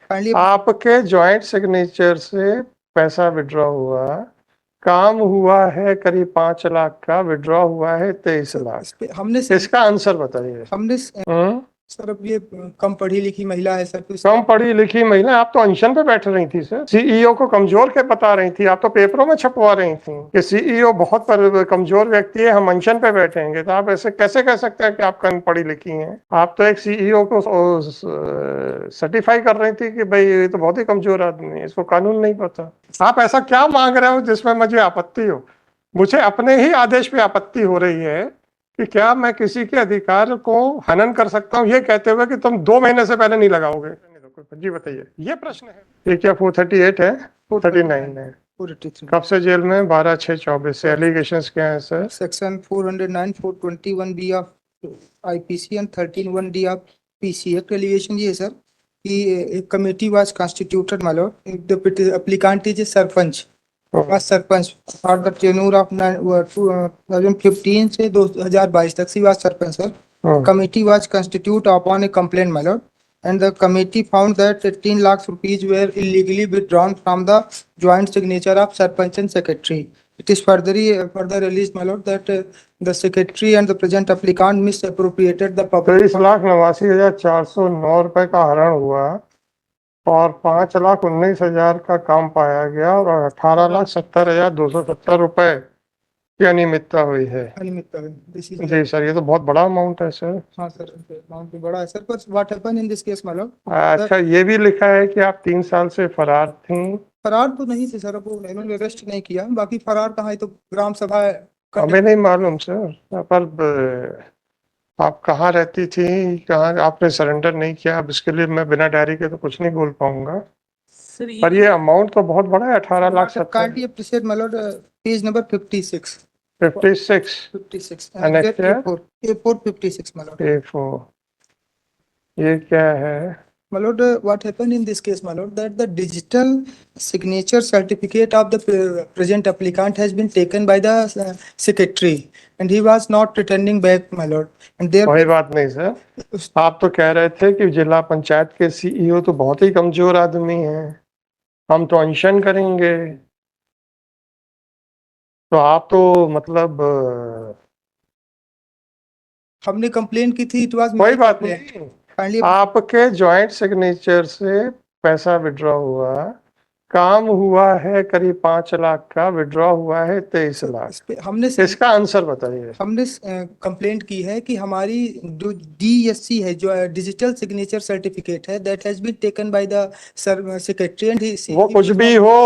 Kindly आपके joint signature से पैसा विड्रॉ हुआ, काम हुआ है करीब 5 लाख का, विड्रॉ हुआ है 23 लाख। इस पे हमने इसका आंसर बताइए। हमने हम्म सर, अब ये कम पढ़ी लिखी महिला है सर, तो कम पढ़ी लिखी महिला? आप तो अनशन पे बैठ रही थी सर, सीईओ को कमजोर के बता रही थी, आप तो पेपरों में छपवा रही थी कि सीईओ बहुत कमजोर व्यक्ति है, हम अनशन पे बैठेंगे। तो आप ऐसे कैसे कह सकते हैं कि आप कम पढ़ी लिखी हैं? आप तो एक सीईओ को सर्टिफाई कर रही थी कि भाई ये तो बहुत ही कमजोर आदमी है, इसको कानून नहीं पता। आप ऐसा क्या मांग रहे हो जिसमें मुझे आपत्ति हो? मुझे अपने ही आदेश पे आपत्ति हो रही है कि क्या मैं किसी के अधिकार को हनन कर सकता हूँ ये कहते हुए कि तुम 2 महीने से पहले नहीं लगाओगे? जी बताइए, ये प्रश्न है। ये क्या 438 है? 439 है। कब से जेल में? 12/6/24 से। एलिगेशंस क्या है sir? Section 409 421 B of IPC and 13(1) D of PC act. Allegation ये है सर कि एक committee was constituted, my lord, the applicant is sarpanch, was sarpanch for the tenure of 2015 से 2022 तक she was sarpanch sir. Committee was constituted upon a complaint, my lord, and the committee found that 18 lakhs rupees were illegally withdrawn from the joint signature of Sarpanch and Secretary. It is further released, my lord, that the Secretary and the present applicant misappropriated the public. 23,89,409 रुपए का हरण हुआ और 5,19,000 का काम पाया गया और 18,70,270 रुपए की अनियमितता हुई है। अनियमितता है। जी सर, ये तो बहुत बड़ा अमाउंट है सर। हाँ सर, अमाउंट भी बड़ा है सर, पर what happened in this case, my Lord? अच्छा, ये भी लिखा है कि आप 3 साल से फरार थी। फरार तो नहीं थे सर, वो इन्होंने अरेस्ट नहीं किया, बाकी फरार कहाँ है, तो ग्राम सभा हमें नहीं मालूम सर, पर आप कहाँ रहती थी, कहाँ आपने सरेंडर नहीं किया? अब इसके लिए मैं बिना डायरी के तो कुछ नहीं बोल पाऊंगा, पर ये अमाउंट तो बहुत बड़ा है, 18,70,000। My Lord, page number 56 56 and Annex क्या? A4 56, my lord. A4 ये क्या है? My lord, what happened in this case, my lord, that the digital signature certificate of the present applicant has been taken by the secretary, and he was not returning back, my lord, and there कोई बात नहीं sir, आप तो कह रहे थे कि जिला पंचायत के सीईओ तो बहुत ही कमजोर आदमी हैं, हम तो अनशन करेंगे। तो आप तो मतलब हमने कंप्लेन की थी, इट वाज कोई बात नहीं, आपके जॉइंट सिग्नेचर से पैसा विड्रॉ हुआ, काम हुआ है करीब 5 लाख का, विड्रॉ हुआ है 23 लाख। हमने इसका आंसर बताइए। हमने कंप्लेंट की है कि हमारी जो डीएससी है, जो डिजिटल सिग्नेचर सर्टिफिकेट है, that has been taken by the secretary and वो कुछ भी हो,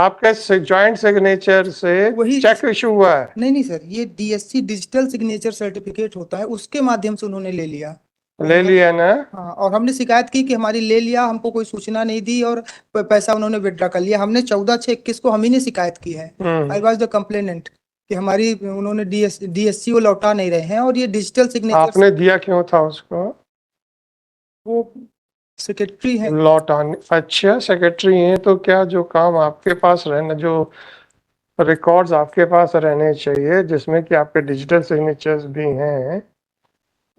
आपके जॉइंट सिग्नेचर से वही चेक इशू हुआ है। नहीं सर, ये डीएससी डिजिटल सिग्नेचर सर्टिफिकेट होता है, उसके माध्यम से उन्होंने ले लिया ना? हाँ, और हमने शिकायत की कि हमारी ले लिया, हमको कोई सूचना नहीं दी और पैसा उन्होंने विड्रॉ कर लिया। हमने 14/6/21 को हम ही ने शिकायत की है। आई वाज द कंप्लेनेंट कि हमारी उन्होंने डीएससी वो लौटा नहीं रहे हैं, और ये डिजिटल सिग्नेचर आपने दिया क्यों था उसको? वो सेक्रेटरी है लौटाने। अच्छा, सेक्रेटरी हैं तो क्या जो काम आपके पास रहना, जो रिकॉर्ड्स आपके पास रहने चाहिए जिसमें कि आपके डिजिटल सिग्नेचर्स भी हैं,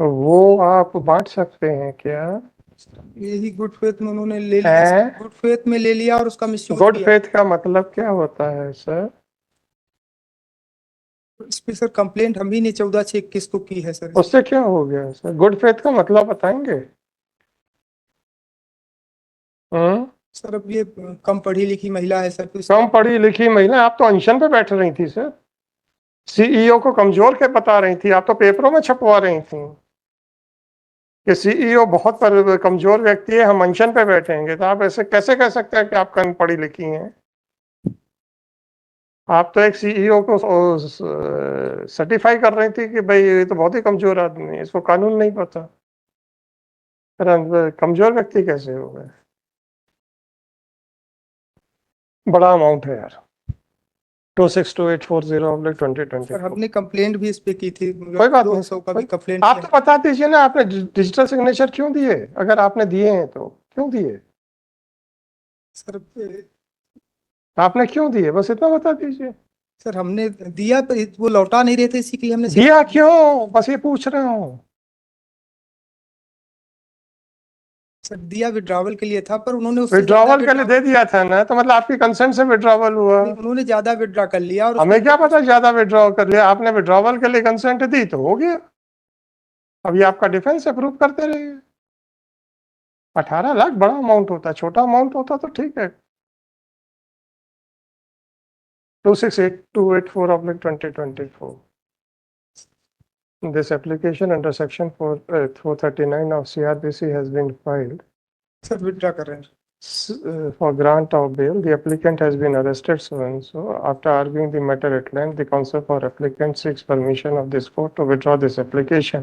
तो वो आप बांट सकते हैं क्या? यही गुड फेथ में उन्होंने ले लिया, गुड फेथ में ले लिया और उसका मिसयूज गुड फेथ का मतलब क्या होता है सर? इस पे सर कंप्लेंट हम ही ने 14/6/21 को की है सर। उससे क्या हो गया सर? गुड फेथ का मतलब बताएंगे? सर, अब ये कम पढ़ी लिखी महिला है सर, तो कम पढ़ी लिखी महिला? आप तो अनशन पे बैठ रही थी सर, सीईओ को कमजोर के बता रही थी, आप तो पेपरों में छपवा रही थी कि सीईओ बहुत कमजोर व्यक्ति है, हम अनशन पे बैठेंगे। तो आप ऐसे कैसे कह सकते हैं कि आप कम पढ़ी लिखी हैं? आप तो एक सीईओ को सर्टिफाई कर रही थी कि भाई ये तो बहुत ही कमजोर आदमी है, इसको कानून नहीं पता। कमजोर व्यक्ति कैसे हो गए? बड़ा अमाउंट है यार। 262840/2020। हमने कंप्लेंट भी इस पे की थी। कोई बात नहीं, 200 का भी कंप्लेंट आप तो बता दीजिए ना, आपने डिजिटल सिग्नेचर क्यों दिए? अगर आपने दिए हैं तो क्यों दिए? सर, आपने क्यों दिए, बस इतना बता दीजिए। सर हमने दिया, पर वो लौटा नहीं रहे थे, इसी के लिए हमने दिया क्यों, बस ये पूछ रहा हूँ। सर दिया विड्रॉवल के लिए था, पर उन्होंने उससे विड्रॉवल के लिए withdraw- दे दिया था ना, तो मतलब आपकी कंसेंट से विड्रॉवल हुआ। उन्होंने ज्यादा विड्रॉ कर लिया और हमें क्या पता ज्यादा विड्रॉ कर लिया, आपने विड्रॉवल के लिए कंसेंट दी तो हो गया। अब ये आपका डिफेंस है, प्रूव करते रहिए। 18 लाख बड़ा अमाउंट होता, छोटा अमाउंट होता तो ठीक है। 268284/2024. This application under section 439 of CRPC has been filed sir withdraw कर रहे हैं। for grant of bail. The applicant has been arrested so and so. After arguing the matter at length, the counsel for applicant seeks permission of this court to withdraw this application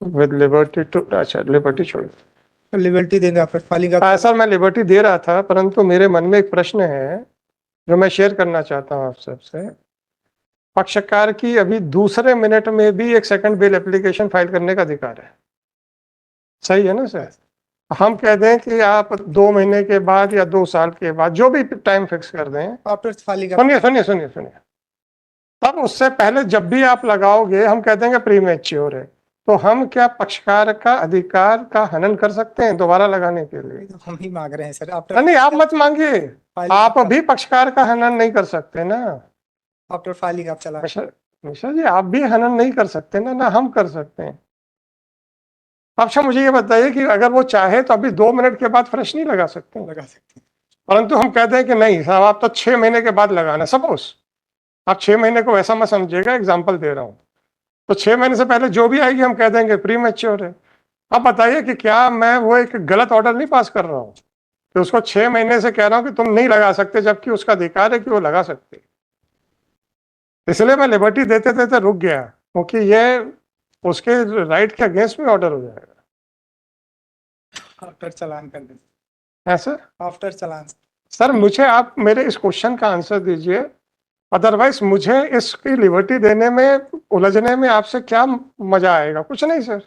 with liberty to अच्छा liberty छोड़। Liberty देंगे आप filing आप। Sir मैं liberty दे रहा था, परंतु मेरे मन में एक प्रश्न है जो मैं शेयर करना चाहता हूँ आप सबसे। पक्षकार की अभी दूसरे मिनट में भी एक सेकंड बेल एप्लीकेशन फाइल करने का अधिकार है, सही है ना सर? हम कह दें कि आप 2 महीने के बाद या 2 साल के बाद, जो भी टाइम फिक्स कर दें। आफ्टर फाइलिंग सुनिए सुनिए सुनिए सुनिए, तब उससे पहले जब भी आप लगाओगे हम कह देंगे प्रीमेच्योर है, तो हम क्या पक्षकार का अधिकार का हनन कर सकते हैं दोबारा लगाने के लिए? हम ही मांग रहे हैं सर। आफ्टर नहीं आप मत मांगिए, आप भी पक्षकार का हनन नहीं कर सकते ना। आफ्टर फाइलिंग आप चला। मिश्रा जी आप भी हनन नहीं कर सकते ना हम कर सकते हैं। अच्छा मुझे ये बताइए कि अगर वो चाहे तो अभी 2 मिनट के बाद फ्रेश नहीं लगा सकते? लगा सकते हैं। परंतु हम कहते हैं कि नहीं साहब आप तो 6 महीने के बाद लगाना। सपोज आप 6 महीने को ऐसा मत समझिएगा, एग्जाम्पल दे रहा हूँ, तो 6 महीने से पहले जो भी आएगी हम कह देंगे प्री मैच्योर है। अब बताइए कि क्या मैं वो एक गलत ऑर्डर नहीं पास कर रहा हूँ कि उसको 6 महीने से कह रहा हूँ कि तुम नहीं लगा सकते, जबकि उसका अधिकार है कि वो लगा सकते। इसलिए मैं लिबर्टी देते देते रुक गया, क्योंकि ये उसके राइट के अगेंस्ट में ऑर्डर हो जाएगा। आफ्टर चालान कर दें। ऐसा आफ्टर चालान। सर मुझे आप मेरे इस क्वेश्चन का आंसर दीजिए, अदरवाइज मुझे इसकी लिबर्टी देने में उलझने में आपसे क्या मजा आएगा? कुछ नहीं सर।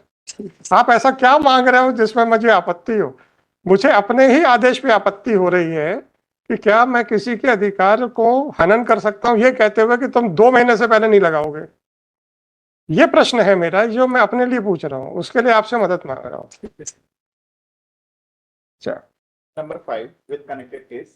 आप ऐसा क्या मांग रहे हो जिसमें मुझे आपत्ति हो? मुझे अपने ही आदेश पे आपत्ति हो रही है कि क्या मैं किसी के अधिकार को हनन कर सकता हूं ये कहते हुए कि तुम 2 महीने से पहले नहीं लगाओगे। ये प्रश्न है मेरा जो मैं अपने लिए पूछ रहा हूँ, उसके लिए आपसे मदद मांग रहा हूँ। Number 5 with connected case.